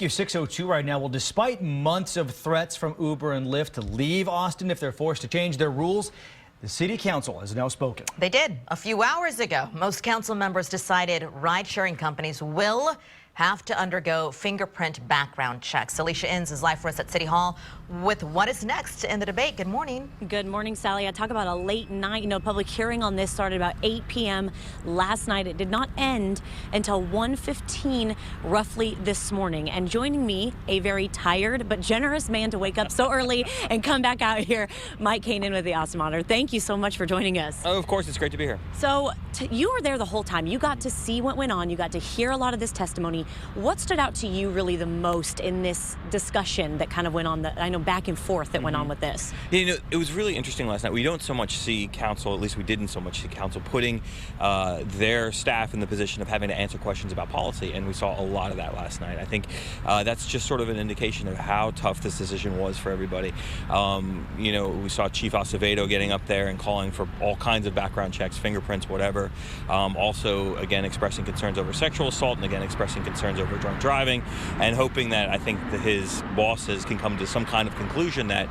You're 6:02 right now. Well, despite months of threats from Uber and Lyft to leave Austin if they're forced to change their rules, the city council has now spoken. They did a few hours ago. Most council members decided ride-sharing companies will have to undergo fingerprint background checks. Alicia Inns is live for us at City Hall with what is next in the debate. Good morning. Good morning, Sally. I talk about a late night. Public hearing on this started about 8 p.m. last night. It did not end until 1:15 roughly this morning. And joining me, a very tired but generous man to wake up so early and come back out here, Mike Kanin with the Austin Monitor. Thank you so much for joining us. Oh, of course, it's great to be here. So you were there the whole time. You got to see what went on. You got to hear a lot of this testimony. What stood out to you really the most in this discussion that kind of went on, I know, back and forth that went on with this? Yeah, it was really interesting last night. We don't so much see council, at least we didn't so much see council, putting their staff in the position of having to answer questions about policy, and we saw a lot of that last night. I think that's just sort of an indication of how tough this decision was for everybody. We saw Chief Acevedo getting up there and calling for all kinds of background checks, fingerprints, whatever. Also, again, expressing concerns over sexual assault, and again, expressing concerns over drunk driving, and hoping that I think that his bosses can come to some kind of conclusion that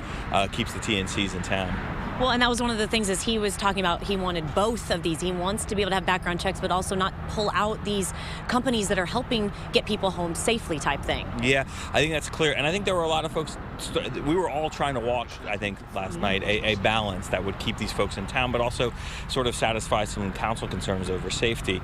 keeps the TNCs in town. Well, and that was one of the things as he was talking about. He wanted both of these. He wants to be able to have background checks, but also not pull out these companies that are helping get people home safely type thing. Yeah, I think that's clear. And I think there were a lot of folks, we were all trying to watch, I think, last night, a balance that would keep these folks in town, but also sort of satisfy some council concerns over safety.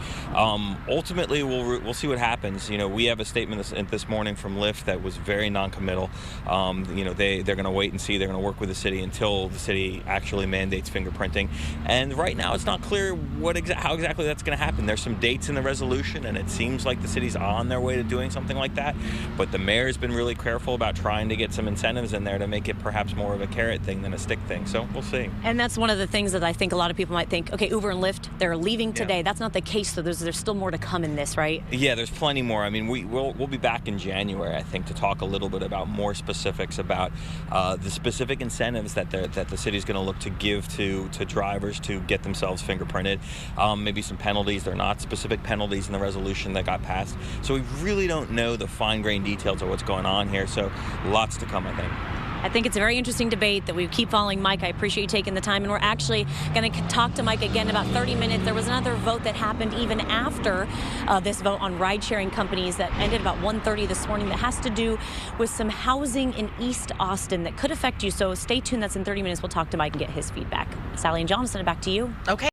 Ultimately, we'll see what happens. We have a statement this morning from Lyft that was very non-committal. They're going to wait and see. They're going to work with the city until the city actually mandates fingerprinting, and right now it's not clear how exactly that's going to happen. There's some dates in the resolution, and it seems like the city's on their way to doing something like that, but the mayor's been really careful about trying to get some incentives in there to make it perhaps more of a carrot thing than a stick thing, so we'll see. And that's one of the things that I think a lot of people might think, okay, Uber and Lyft, they're leaving today. Yeah. That's not the case, so there's still more to come in this, right? Yeah, there's plenty more. I mean, we'll be back in January, I think, to talk a little bit about more specifics about the specific incentives that the city's going to look to give to drivers to get themselves fingerprinted. Maybe some penalties. They're not specific penalties in the resolution that got passed. So we really don't know the fine-grained details of what's going on here. So lots to come, I think. I think it's a very interesting debate that we keep following. Mike, I appreciate you taking the time, and we're actually going to talk to Mike again in about 30 minutes. There was another vote that happened even after this vote on ride-sharing companies that ended about 1:30 this morning that has to do with some housing in East Austin that could affect you. So stay tuned. That's in 30 minutes. We'll talk to Mike and get his feedback. Sally and Jonathan, back to you. Okay.